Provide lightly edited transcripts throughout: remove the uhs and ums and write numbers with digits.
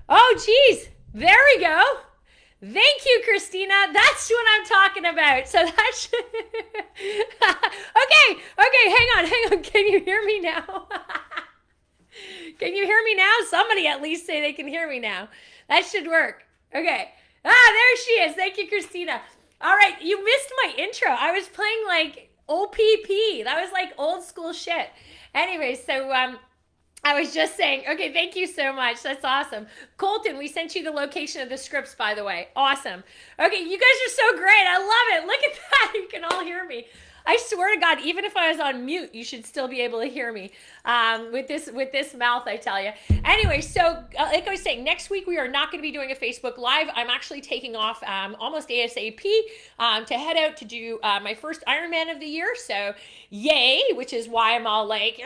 Oh, geez. There we go. Thank you, Christina. That's what I'm talking about. So that should... okay, hang on. Can you hear me now? Can you hear me now? Somebody at least say they can hear me now. That should work. Okay. There she is. Thank you, Christina. All right, you missed my intro. I was playing like OPP. That was like old school shit. Anyway, so I was just saying, okay, thank you so much. That's awesome. Colton, we sent you the location of the scripts, by the way. Awesome. Okay, you guys are so great. I love it. Look at that. You can all hear me. I swear to God, even if I was on mute, you should still be able to hear me with this mouth, I tell you. Anyway, so like I was saying, next week we are not going to be doing a Facebook Live. I'm actually taking off almost ASAP to head out to do my first Ironman of the year. So yay, which is why I'm all like,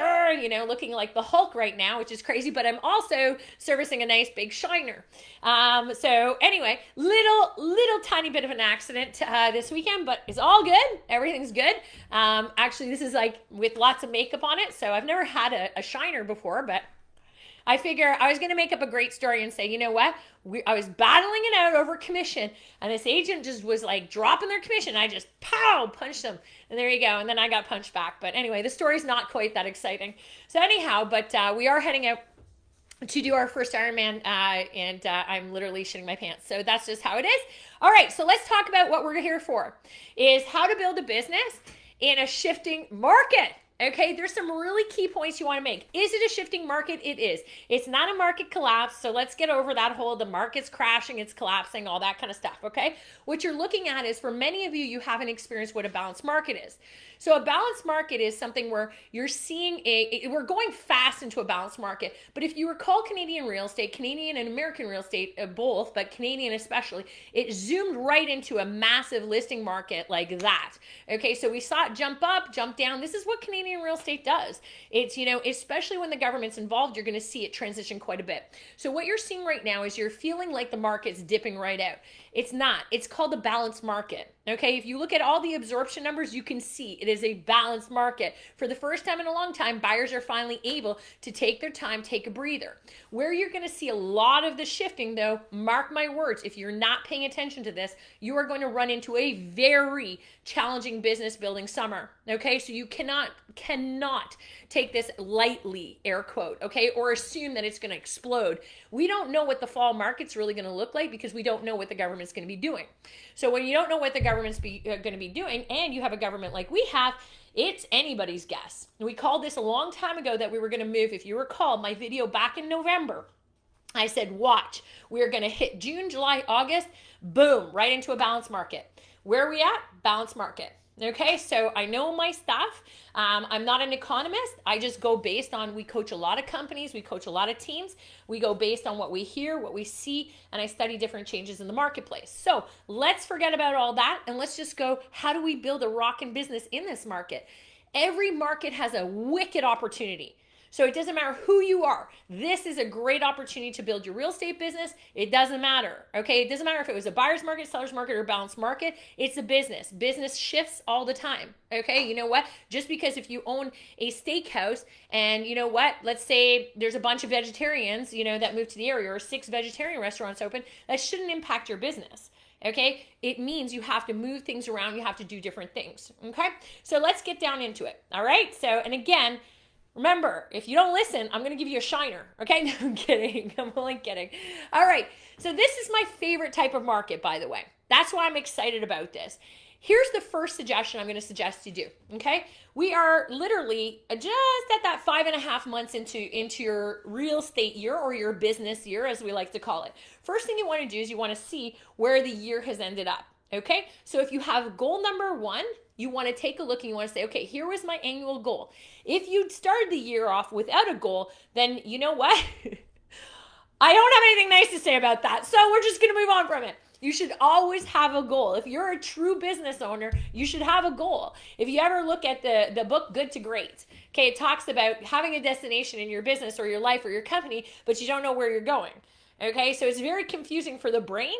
looking like the Hulk right now, which is crazy. But I'm also servicing a nice big shiner. So anyway, little tiny bit of an accident this weekend, but it's all good. Everything's good. Actually, this is like with lots of makeup on it, so I've never had a shiner before, but I figure I was going to make up a great story and say, you know what? I was battling it out over commission, and this agent just was like dropping their commission. I just punched them, and there you go. And then I got punched back. But anyway, the story's not quite that exciting. So anyhow, but we are heading out to do our first Ironman, and I'm literally shitting my pants. So that's just how it is. All right, so let's talk about what we're here for, is how to build a business in a shifting market. Okay, there's some really key points you want to make. Is it a shifting market? It is. It's not a market collapse, so let's get over that whole the market's crashing, it's collapsing, all that kind of stuff, okay? What you're looking at is, for many of you, you haven't experienced what a balanced market is. So a balanced market is something where you're seeing we're going fast into a balanced market, but if you recall Canadian real estate, Canadian and American real estate, both, but Canadian especially, it zoomed right into a massive listing market like that. Okay, so we saw it jump up, jump down. This is what Canadian real estate does. It's, especially when the government's involved, you're going to see it transition quite a bit. So what you're seeing right now is you're feeling like the market's dipping right out. It's not. It's called a balanced market. Okay, if you look at all the absorption numbers, you can see it is a balanced market. For the first time in a long time, buyers are finally able to take their time, take a breather. Where you're going to see a lot of the shifting, though, mark my words, if you're not paying attention to this, you are going to run into a very challenging business building summer. Okay, so you cannot take this lightly, air quote, okay, or assume that it's going to explode. We don't know what the fall market's really going to look like because we don't know what the government's going to be doing. So when you don't know what the government's going to be doing, and you have a government like we have, it's anybody's guess. We called this a long time ago that we were going to move. If you recall my video back in November, I said, watch, we're going to hit June, July, August, boom, right into a balanced market. Where are we at? Balanced market. Okay, so I know my stuff. I'm not an economist. I just go based on, we coach a lot of companies, we coach a lot of teams. We go based on what we hear, what we see, and I study different changes in the marketplace. So let's forget about all that and let's just go, how do we build a rockin' business in this market? Every market has a wicked opportunity. So it doesn't matter who you are. This is a great opportunity to build your real estate business. It doesn't matter, okay? It doesn't matter if it was a buyer's market, seller's market, or balanced market. It's a business. Business shifts all the time, okay? You know what? Just because if you own a steakhouse and you know what? Let's say there's a bunch of vegetarians, that move to the area, or 6 vegetarian restaurants open, that shouldn't impact your business. Okay, it means you have to move things around. You have to do different things. Okay, so let's get down into it. All right, so, and again, remember, if you don't listen, I'm going to give you a shiner, okay? No, I'm kidding. I'm only kidding. All right, so this is my favorite type of market, by the way. That's why I'm excited about this. Here's the first suggestion I'm going to suggest you do, okay? We are literally just at that 5.5 months into your real estate year, or your business year, as we like to call it. First thing you want to do is you want to see where the year has ended up, okay? So if you have goal number 1, you want to take a look and you want to say, okay, here was my annual goal. If you started the year off without a goal, then you know what? I don't have anything nice to say about that. So we're just going to move on from it. You should always have a goal. If you're a true business owner, you should have a goal. If you ever look at the book Good to Great, okay, it talks about having a destination in your business or your life or your company, but you don't know where you're going. Okay, so it's very confusing for the brain.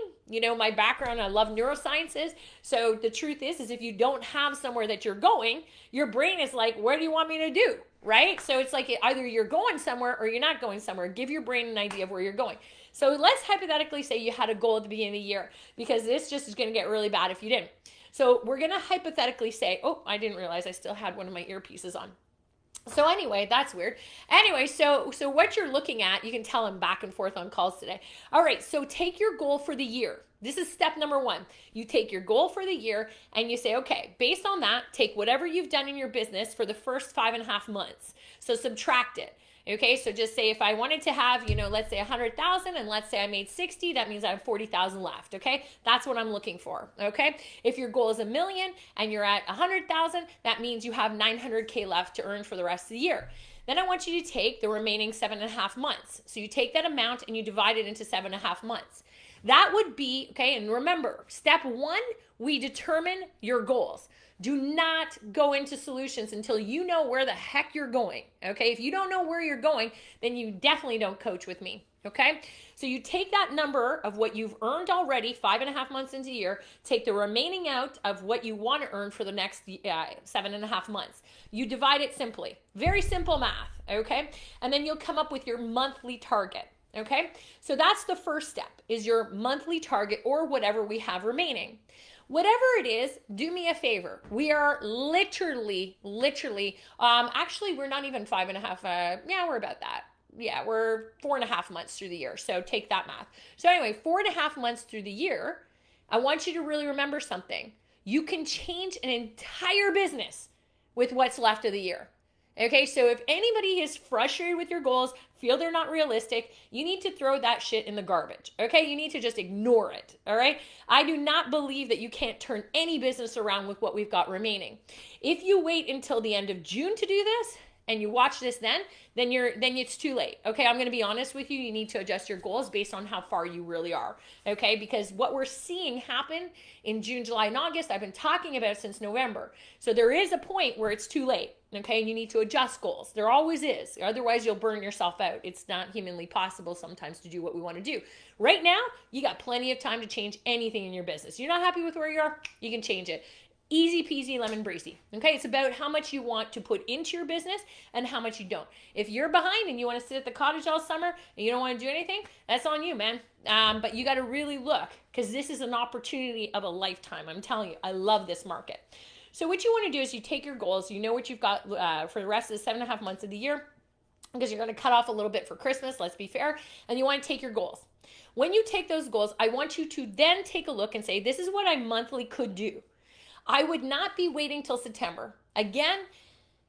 My background, I love neurosciences. So the truth is if you don't have somewhere that you're going, your brain is like, what do you want me to do? Right? So it's like either you're going somewhere or you're not going somewhere. Give your brain an idea of where you're going. So let's hypothetically say you had a goal at the beginning of the year, because this just is going to get really bad if you didn't. So we're going to hypothetically say, oh, I didn't realize I still had one of my earpieces on. So anyway, that's weird. Anyway, so what you're looking at, you can tell I'm back and forth on calls today. All right, so take your goal for the year. This is step number 1. You take your goal for the year and you say, okay, based on that, take whatever you've done in your business for the first 5.5 months. So subtract it. Okay, so just say if I wanted to have, let's say 100,000 and let's say I made 60, that means I have 40,000 left. Okay, that's what I'm looking for. Okay, if your goal is $1 million and you're at 100,000, that means you have 900K left to earn for the rest of the year. Then I want you to take the remaining 7.5 months. So you take that amount and you divide it into 7.5 months. That would be, okay, and remember, step 1, we determine your goals. Do not go into solutions until you know where the heck you're going, okay? If you don't know where you're going, then you definitely don't coach with me, okay? So you take that number of what you've earned already, 5.5 months into a year, take the remaining out of what you want to earn for the next 7.5 months. You divide it simply. Very simple math, okay? And then you'll come up with your monthly target. Okay, so that's the first step, is your monthly target or whatever we have remaining. Whatever it is, do me a favor. We are literally, actually, we're not even 5.5, we're about that. Yeah, we're 4.5 months through the year, so take that math. So anyway, 4.5 months through the year, I want you to really remember something. You can change an entire business with what's left of the year. Okay, so if anybody is frustrated with your goals, feel they're not realistic, you need to throw that shit in the garbage. Okay, you need to just ignore it. All right, I do not believe that you can't turn any business around with what we've got remaining. If you wait until the end of June to do this and you watch this then it's too late. Okay, I'm going to be honest with you. You need to adjust your goals based on how far you really are. Okay, because what we're seeing happen in June, July, and August, I've been talking about since November. So there is a point where it's too late. Okay, and you need to adjust goals. There always is. Otherwise, you'll burn yourself out. It's not humanly possible sometimes to do what we want to do. Right now, you got plenty of time to change anything in your business. You're not happy with where you are, you can change it. Easy peasy lemon breezy. Okay, it's about how much you want to put into your business and how much you don't. If you're behind and you want to sit at the cottage all summer and you don't want to do anything, that's on you, man. But you got to really look, because this is an opportunity of a lifetime. I'm telling you, I love this market. So what you want to do is you take your goals, you know what you've got for the rest of the 7.5 months of the year, because you're going to cut off a little bit for Christmas, let's be fair, and you want to take your goals. When you take those goals, I want you to then take a look and say, this is what I monthly could do. I would not be waiting till September. Again,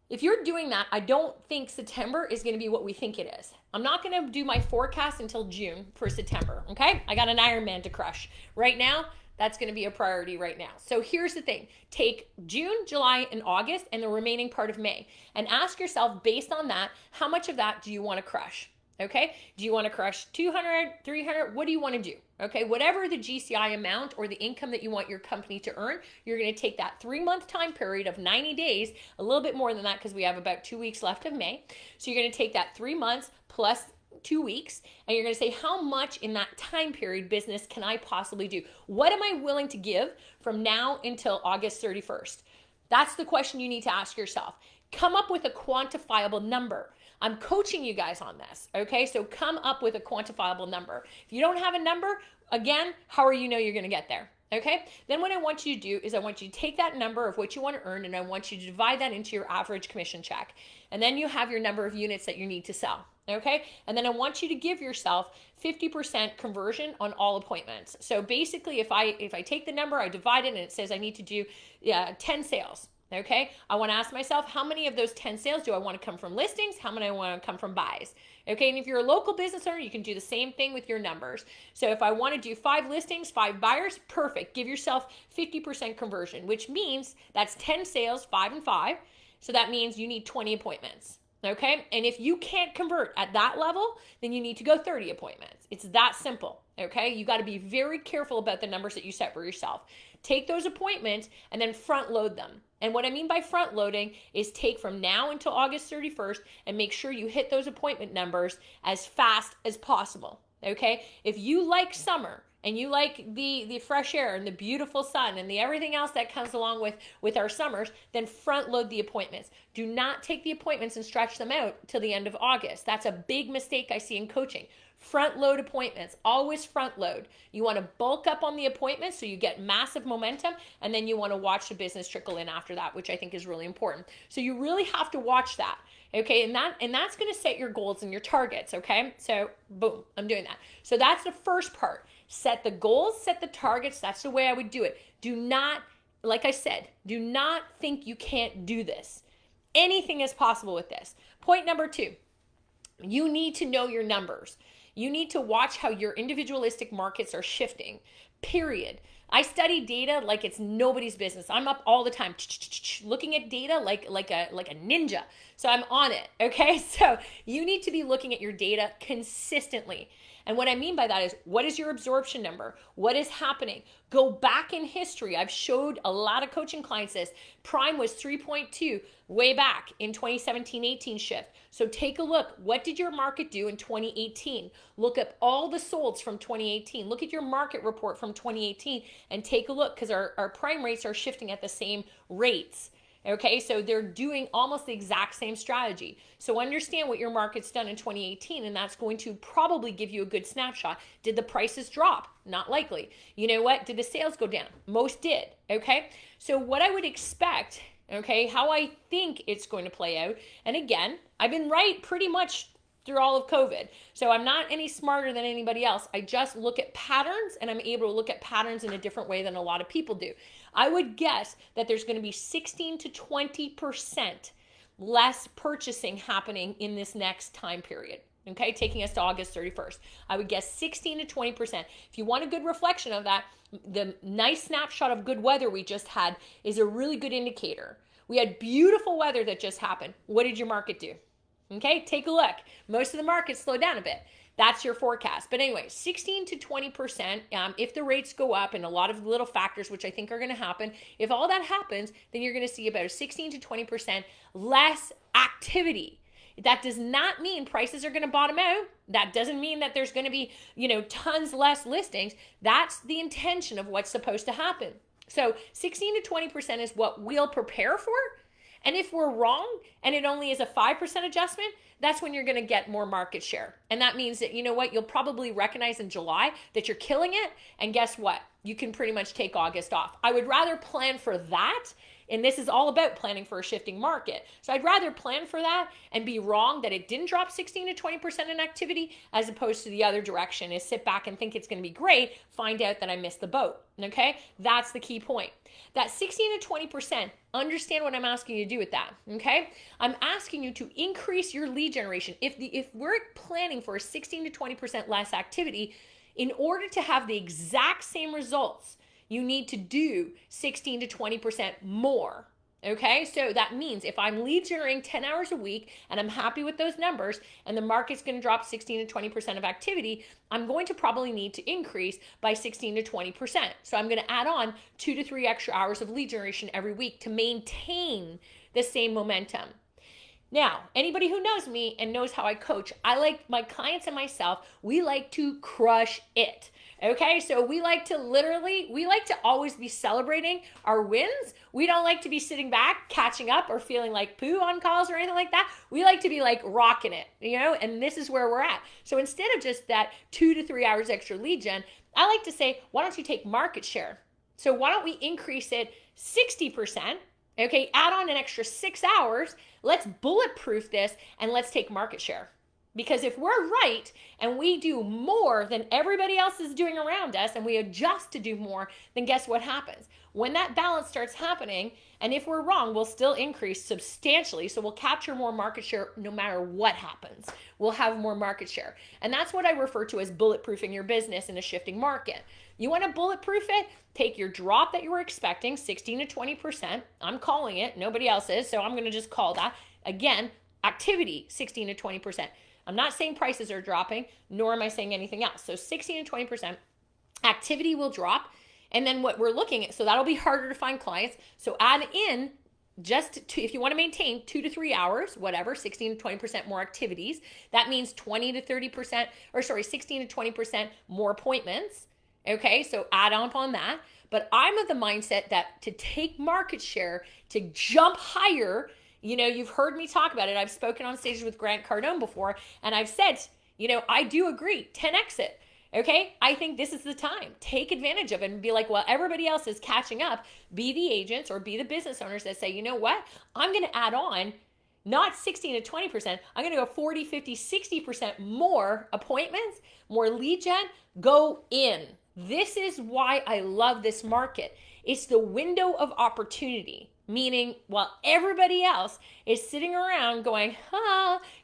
if you're doing that, I don't think September is going to be what we think it is. I'm not going to do my forecast until June for September, okay? I got an Ironman to crush. Right now, that's going to be a priority right now. So here's the thing. Take June, July, and August and the remaining part of May and ask yourself, based on that, how much of that do you want to crush? Okay? Do you want to crush 200, 300? What do you want to do? Okay? Whatever the GCI amount or the income that you want your company to earn, you're going to take that 3-month time period of 90 days, a little bit more than that because we have about 2 weeks left of May. So you're going to take that 3 months plus 2 weeks, and you're going to say, how much in that time period business can I possibly do? What am I willing to give from now until August 31st? That's the question you need to ask yourself. Come up with a quantifiable number. I'm coaching you guys on this, okay? So come up with a quantifiable number. If you don't have a number, again, how are you know you're going to get there? Okay, then what I want you to do is I want you to take that number of what you want to earn and I want you to divide that into your average commission check. And then you have your number of units that you need to sell. Okay, and then I want you to give yourself 50% conversion on all appointments. So basically, if I take the number, I divide it, and it says I need to do 10 sales. Okay, I want to ask myself, how many of those 10 sales do I want to come from listings? How many I want to come from buys? Okay, and if you're a local business owner, you can do the same thing with your numbers. So if I want to do 5 listings, 5 buyers, perfect. Give yourself 50% conversion, which means that's 10 sales, 5 and 5. So that means you need 20 appointments. Okay, and if you can't convert at that level, then you need to go 30 appointments. It's that simple. Okay, you got to be very careful about the numbers that you set for yourself. Take those appointments and then front load them. And what I mean by front loading is take from now until August 31st and make sure you hit those appointment numbers as fast as possible. Okay, if you like summer and you like the fresh air and the beautiful sun and the everything else that comes along with our summers, then front load the appointments. Do not take the appointments and stretch them out till the end of August. That's a big mistake I see in coaching. Front load appointments, always front load. You want to bulk up on the appointments so you get massive momentum, and then you want to watch the business trickle in after that, which I think is really important. So you really have to watch that. Okay, and that's going to set your goals and your targets, okay? So boom, I'm doing that. So that's the first part. Set the goals, set the targets. That's the way I would do it. Do not, like I said, do not think you can't do this. Anything is possible with this. Point number 2, you need to know your numbers. You need to watch how your individualistic markets are shifting, period. I study data like it's nobody's business. I'm up all the time looking at data like a ninja. So I'm on it, okay? So you need to be looking at your data consistently. And what I mean by that is, what is your absorption number? What is happening? Go back in history. I've showed a lot of coaching clients this. Prime was 3.2 way back in 2017-18 shift. So take a look. What did your market do in 2018? Look up all the solds from 2018. Look at your market report from 2018 and take a look, because our prime rates are shifting at the same rates. Okay, so they're doing almost the exact same strategy. So understand what your market's done in 2018, and that's going to probably give you a good snapshot. Did the prices drop? Not likely. You know what? Did the sales go down? Most did. Okay, so what I would expect, okay, how I think it's going to play out, and again, I've been right pretty much through all of COVID. So I'm not any smarter than anybody else. I just look at patterns, and I'm able to look at patterns in a different way than a lot of people do. I would guess that there's going to be 16 to 20% less purchasing happening in this next time period. Okay, taking us to August 31st. I would guess 16 to 20%. If you want a good reflection of that, the nice snapshot of good weather we just had is a really good indicator. We had beautiful weather that just happened. What did your market do? Okay, take a look. Most of the markets slowed down a bit. That's your forecast. But anyway, 16 to 20%, if the rates go up, and a lot of little factors, which I think are going to happen, if all that happens, then you're going to see about a 16 to 20% less activity. That does not mean prices are going to bottom out. That doesn't mean that there's going to be, tons less listings. That's the intention of what's supposed to happen. So 16 to 20% is what we'll prepare for. And if we're wrong and it only is a 5% adjustment, that's when you're going to get more market share. And that means that, you'll probably recognize in July that you're killing it. And guess what? You can pretty much take August off. I would rather plan for that. And this is all about planning for a shifting market. So I'd rather plan for that and be wrong that it didn't drop 16 to 20% in activity, as opposed to the other direction, is sit back and think it's going to be great, find out that I missed the boat. Okay? That's the key point. That 16 to 20%, understand what I'm asking you to do with that. Okay? I'm asking you to increase your lead generation. If we're planning for a 16 to 20% less activity, in order to have the exact same results, you need to do 16 to 20% more. Okay, so that means if I'm lead generating 10 hours a week and I'm happy with those numbers, and the market's going to drop 16 to 20% of activity, I'm going to probably need to increase by 16 to 20%. So I'm going to add on 2 to 3 extra hours of lead generation every week to maintain the same momentum. Now, anybody who knows me and knows how I coach, I like my clients and myself, we like to crush it. Okay, so we like to always be celebrating our wins. We don't like to be sitting back, catching up, or feeling like poo on calls or anything like that. We like to be like rocking it, and this is where we're at. So instead of just that 2 to 3 hours extra lead gen, I like to say, why don't you take market share? So why don't we increase it 60%? Okay, add on an extra 6 hours. Let's bulletproof this and let's take market share. Because if we're right and we do more than everybody else is doing around us, and we adjust to do more, then guess what happens? When that balance starts happening, and if we're wrong, we'll still increase substantially. So we'll capture more market share no matter what happens. We'll have more market share. And that's what I refer to as bulletproofing your business in a shifting market. You want to bulletproof it? Take your drop that you were expecting, 16 to 20%. I'm calling it. Nobody else is. So I'm going to just call that. Again, activity, 16 to 20%. I'm not saying prices are dropping, nor am I saying anything else. So 16 to 20% activity will drop. And then what we're looking at, so that'll be harder to find clients. So add in if you want to maintain 2 to 3 hours, whatever, 16 to 20% more activities. That means 16 to 20% more appointments. Okay, so add on upon that. But I'm of the mindset that to take market share, to jump higher, you've heard me talk about it. I've spoken on stages with Grant Cardone before, and I've said, I do agree, 10x it. Okay, I think this is the time. Take advantage of it and be like, well, everybody else is catching up. Be the agents or be the business owners that say, you know what? I'm going to add on not 16 to 20%. I'm going to go 40, 50, 60% more appointments, more lead gen. Go in. This is why I love this market. It's the window of opportunity, meaning while everybody else is sitting around going,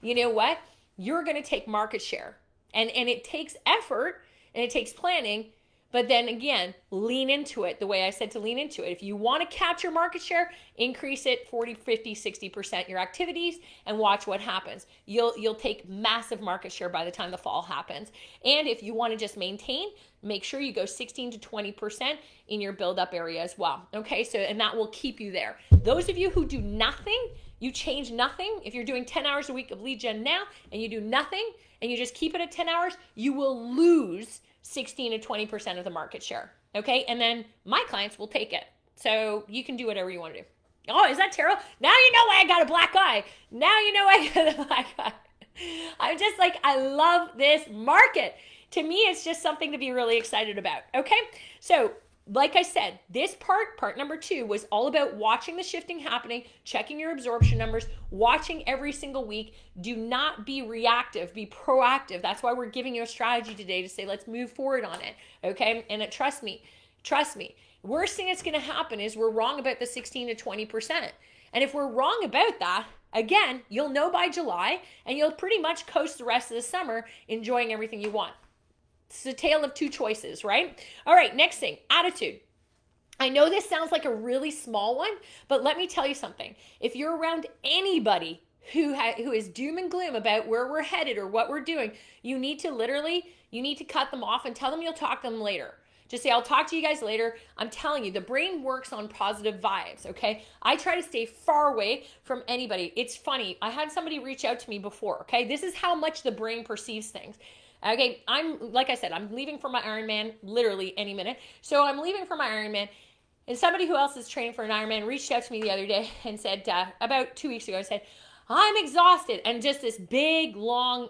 you know what? You're going to take market share. And it takes effort and it takes planning, but then again, lean into it the way I said to lean into it. If you want to capture market share, increase it 40, 50, 60% your activities and watch what happens. You'll take massive market share by the time the fall happens. And if you want to just maintain, make sure you go 16 to 20% in your build-up area as well. Okay, so and that will keep you there. Those of you who do nothing, you change nothing. If you're doing 10 hours a week of lead gen now and you do nothing and you just keep it at 10 hours, you will lose 16 to 20% of the market share. Okay, and then my clients will take it. So you can do whatever you want to do. Oh, is that terrible? Now you know why I got a black eye. Now you know why I got a black eye. I'm just like, I love this market. To me, it's just something to be really excited about. Okay, so like I said, this part number 2, was all about watching the shifting happening, checking your absorption numbers, watching every single week. Do not be reactive, be proactive. That's why we're giving you a strategy today to say, let's move forward on it, okay? And trust me, worst thing that's gonna happen is we're wrong about the 16 to 20%. And if we're wrong about that, again, you'll know by July and you'll pretty much coast the rest of the summer enjoying everything you want. It's a tale of two choices, right? All right, next thing, attitude. I know this sounds like a really small one, but let me tell you something. If you're around anybody who is doom and gloom about where we're headed or what we're doing, you need to cut them off and tell them you'll talk to them later. Just say, I'll talk to you guys later. I'm telling you, the brain works on positive vibes, okay? I try to stay far away from anybody. It's funny. I had somebody reach out to me before, okay? This is how much the brain perceives things. Okay, like I said, I'm leaving for my Ironman literally any minute. So I'm leaving for my Ironman, and somebody who else is training for an Ironman reached out to me the other day and said, about 2 weeks ago, said, I'm exhausted. And just this big, long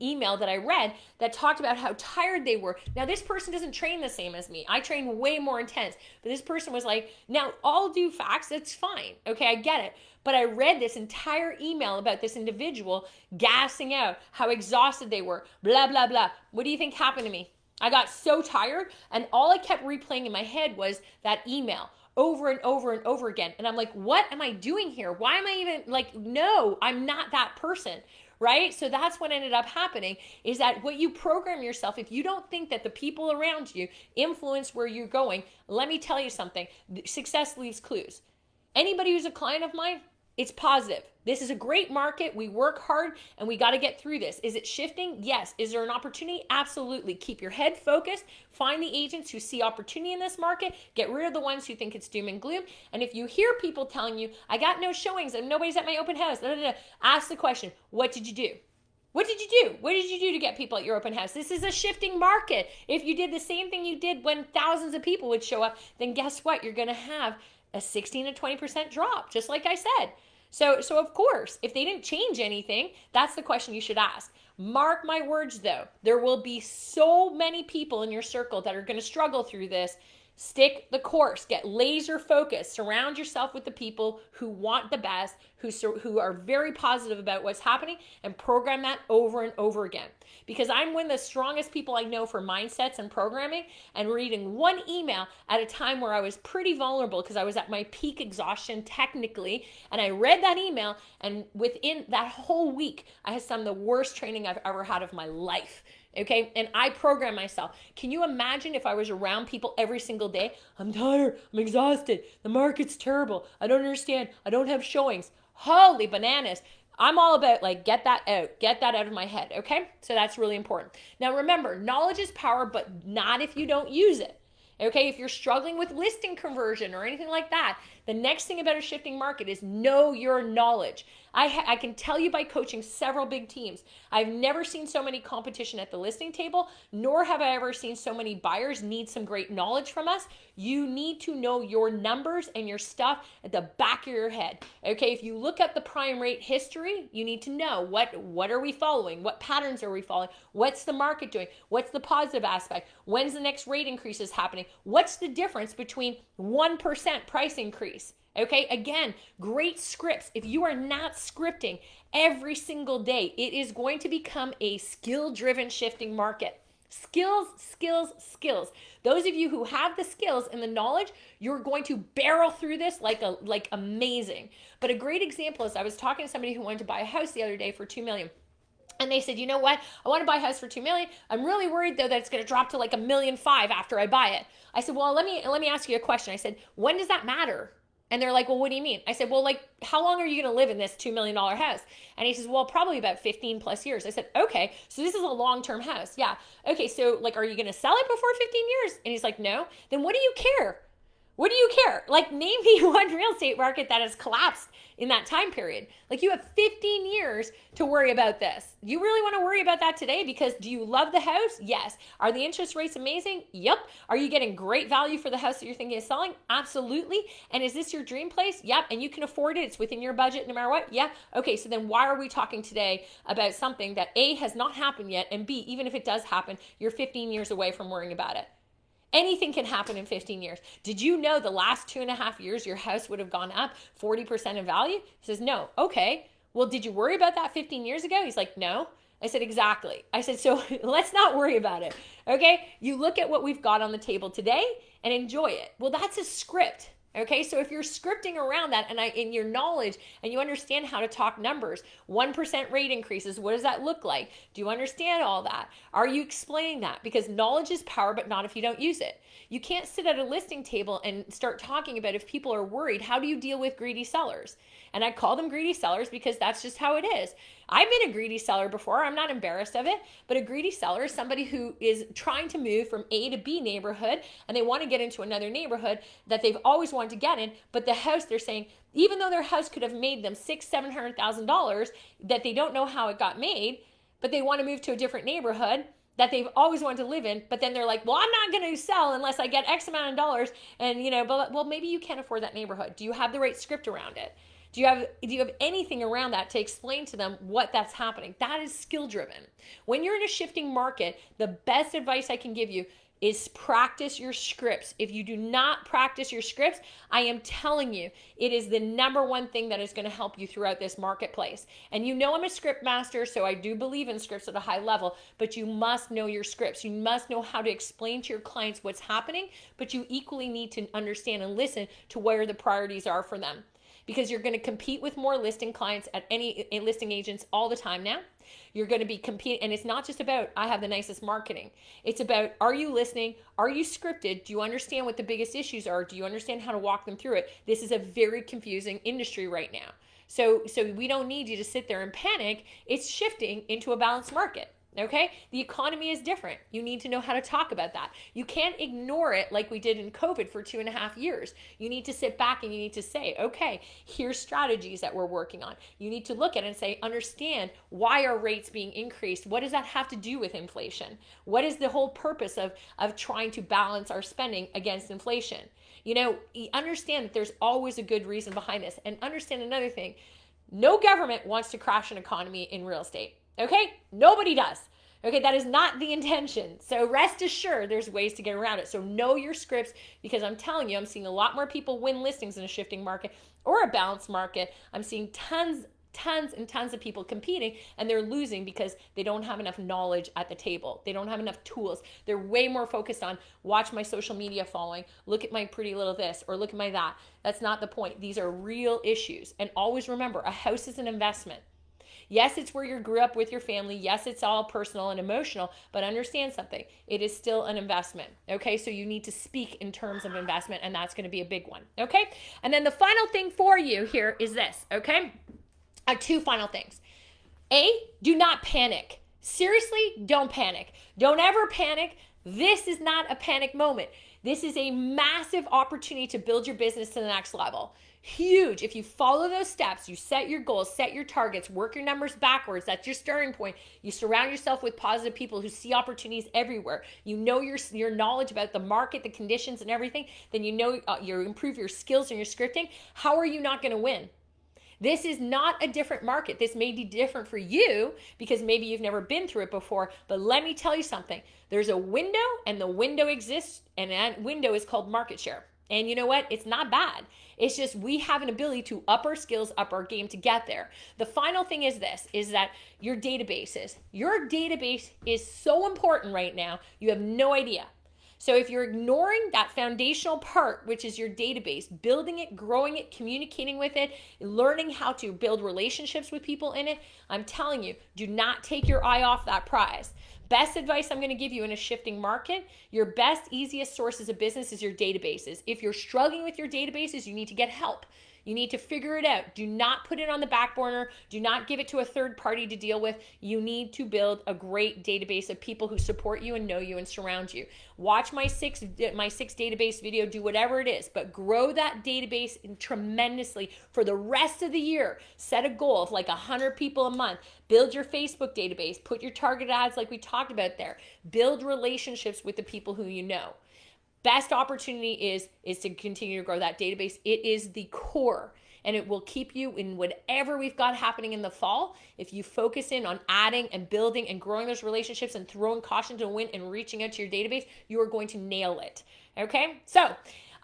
email that I read that talked about how tired they were. Now, this person doesn't train the same as me. I train way more intense. But this person was like, now, all due facts, it's fine. Okay, I get it. But I read this entire email about this individual gassing out how exhausted they were, blah, blah, blah. What do you think happened to me? I got so tired, and all I kept replaying in my head was that email over and over and over again. And I'm like, what am I doing here? Why am I even like, no, I'm not that person, right? So that's what ended up happening, is that what you program yourself, if you don't think that the people around you influence where you're going, let me tell you something, success leaves clues. Anybody who's a client of mine, it's positive. This is a great market. We work hard and we got to get through this. Is it shifting? Yes. Is there an opportunity? Absolutely. Keep your head focused. Find the agents who see opportunity in this market. Get rid of the ones who think it's doom and gloom. And if you hear people telling you, I got no showings and nobody's at my open house, ask the question, what did you do? What did you do? What did you do to get people at your open house? This is a shifting market. If you did the same thing you did when thousands of people would show up, then guess what? You're going to have a 16 to 20% drop, just like I said. So of course, if they didn't change anything, that's the question you should ask. Mark my words though, there will be so many people in your circle that are going to struggle through this. Stick the course, get laser focused, surround yourself with the people who want the best, who are very positive about what's happening, and program that over and over again. Because I'm one of the strongest people I know for mindsets and programming, and reading one email at a time where I was pretty vulnerable because I was at my peak exhaustion technically, and I read that email, and within that whole week, I had some of the worst training I've ever had of my life. Okay, and I program myself. Can you imagine if I was around people every single day? I'm tired, I'm exhausted, the market's terrible, I don't understand, I don't have showings. Holy bananas. I'm all about like, get that out of my head, okay? So that's really important. Now remember, knowledge is power, but not if you don't use it. Okay, if you're struggling with listing conversion or anything like that, the next thing about a shifting market is know your knowledge. I can tell you by coaching several big teams, I've never seen so many competition at the listing table, nor have I ever seen so many buyers need some great knowledge from us. You need to know your numbers and your stuff at the back of your head. Okay, if you look at the prime rate history, you need to know what are we following? What patterns are we following? What's the market doing? What's the positive aspect? When's the next rate increases happening? What's the difference between 1% price increase? Okay, again, great scripts. If you are not scripting every single day, it is going to become a skill-driven shifting market. Skills, skills, skills. Those of you who have the skills and the knowledge, you're going to barrel through this like amazing. But a great example is I was talking to somebody who wanted to buy a house the other day for $2 million. And they said, you know what? I want to buy a house for $2 million. I'm really worried though that it's going to drop to like $1.5 million after I buy it. I said, well, let me ask you a question. I said, when does that matter? And they're like, well, what do you mean? I said, well, like, how long are you going to live in this $2 million house? And he says, well, probably about 15 plus years. I said, okay, so this is a long-term house. Yeah. Okay, so like, are you going to sell it before 15 years? And he's like, no. Then what do you care? What do you care? Like, name me one real estate market that has collapsed in that time period. Like, you have 15 years to worry about this. You really want to worry about that today because do you love the house? Yes. Are the interest rates amazing? Yep. Are you getting great value for the house that you're thinking of selling? Absolutely. And is this your dream place? Yep. And you can afford it. It's within your budget no matter what? Yeah. Okay, so then why are we talking today about something that A, has not happened yet, and B, even if it does happen, you're 15 years away from worrying about it? Anything can happen in 15 years. Did you know the last 2.5 years your house would have gone up 40% in value? He says, no. Okay. Well, did you worry about that 15 years ago? He's like, no. I said, exactly. I said, so let's not worry about it. Okay. You look at what we've got on the table today and enjoy it. Well, that's a script. Okay, so if you're scripting around that and in your knowledge and you understand how to talk numbers, 1% rate increases, what does that look like? Do you understand all that? Are you explaining that? Because knowledge is power, but not if you don't use it. You can't sit at a listing table and start talking about if people are worried, how do you deal with greedy sellers? And I call them greedy sellers because that's just how it is. I've been a greedy seller before. I'm not embarrassed of it, but a greedy seller is somebody who is trying to move from A to B neighborhood and they want to get into another neighborhood that they've always wanted to get in, but the house, they're saying, even though their house could have made them $600,000-$700,000 that they don't know how it got made, but they want to move to a different neighborhood that they've always wanted to live in, but then they're like, well, I'm not going to sell unless I get X amount of dollars, and well, maybe you can't afford that neighborhood. Do you have the right script around it? Do you have anything around that to explain to them what that's happening? That is skill driven. When you're in a shifting market, the best advice I can give you is practice your scripts. If you do not practice your scripts, I am telling you, it is the number one thing that is going to help you throughout this marketplace. And you know I'm a script master, so I do believe in scripts at a high level, but you must know your scripts. You must know how to explain to your clients what's happening, but you equally need to understand and listen to where the priorities are for them. Because you're going to compete with more listing clients at any listing agents all the time now. You're going to be competing, and it's not just about I have the nicest marketing. It's about, are you listening? Are you scripted? Do you understand what the biggest issues are? Do you understand how to walk them through it? This is a very confusing industry right now. So we don't need you to sit there and panic. It's shifting into a balanced market. Okay? The economy is different. You need to know how to talk about that. You can't ignore it like we did in COVID for 2.5 years. You need to sit back and you need to say, okay, here's strategies that we're working on. You need to look at it and say, understand, why are rates being increased? What does that have to do with inflation? What is the whole purpose of trying to balance our spending against inflation? Understand that there's always a good reason behind this. And understand another thing, no government wants to crash an economy in real estate. Okay? Nobody does. Okay, that is not the intention. So rest assured there's ways to get around it. So know your scripts, because I'm telling you, I'm seeing a lot more people win listings in a shifting market or a balanced market. I'm seeing tons and tons of people competing, and they're losing because they don't have enough knowledge at the table. They don't have enough tools. They're way more focused on watch my social media following, look at my pretty little this, or look at my that. That's not the point. These are real issues. And always remember, a house is an investment. Yes, it's where you grew up with your family. Yes, it's all personal and emotional, but understand something. It is still an investment, okay? So you need to speak in terms of investment, and that's going to be a big one, okay? And then the final thing for you here is this, okay? Two final things. A, do not panic. Seriously, don't panic. Don't ever panic. This is not a panic moment. This is a massive opportunity to build your business to the next level. Huge. If you follow those steps, you set your goals, set your targets, work your numbers backwards. That's your starting point. You surround yourself with positive people who see opportunities everywhere. You know your knowledge about the market, the conditions and everything. Then you know you improve your skills and your scripting. How are you not going to win? This is not a different market. This may be different for you because maybe you've never been through it before. But let me tell you something. There's a window, and the window exists, and that window is called market share. And you know what? It's not bad. It's just we have an ability to up our skills, up our game to get there. The final thing is this, is that your database is so important right now. You have no idea. So if you're ignoring that foundational part, which is your database, building it, growing it, communicating with it, learning how to build relationships with people in it, I'm telling you, do not take your eye off that prize. Best advice I'm going to give you in a shifting market, your best, easiest sources of business is your databases. If you're struggling with your databases, you need to get help. You need to figure it out. Do not put it on the back burner. Do not give it to a third party to deal with. You need to build a great database of people who support you and know you and surround you. Watch my six database video, do whatever it is, but grow that database tremendously for the rest of the year. Set a goal of like 100 people a month. Build your Facebook database. Put your target ads like we talked about there. Build relationships with the people who you know. Best opportunity is to continue to grow that database. It is the core, and it will keep you in whatever we've got happening in the fall. If you focus in on adding and building and growing those relationships and throwing caution to the wind and reaching out to your database, you are going to nail it. Okay? So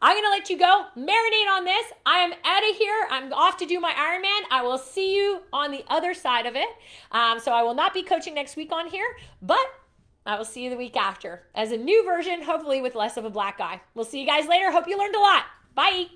I'm going to let you go. Marinate on this. I am out of here. I'm off to do my Ironman. I will see you on the other side of it. So I will not be coaching next week on here, but I will see you the week after as a new version, hopefully with less of a black eye. We'll see you guys later. Hope you learned a lot. Bye.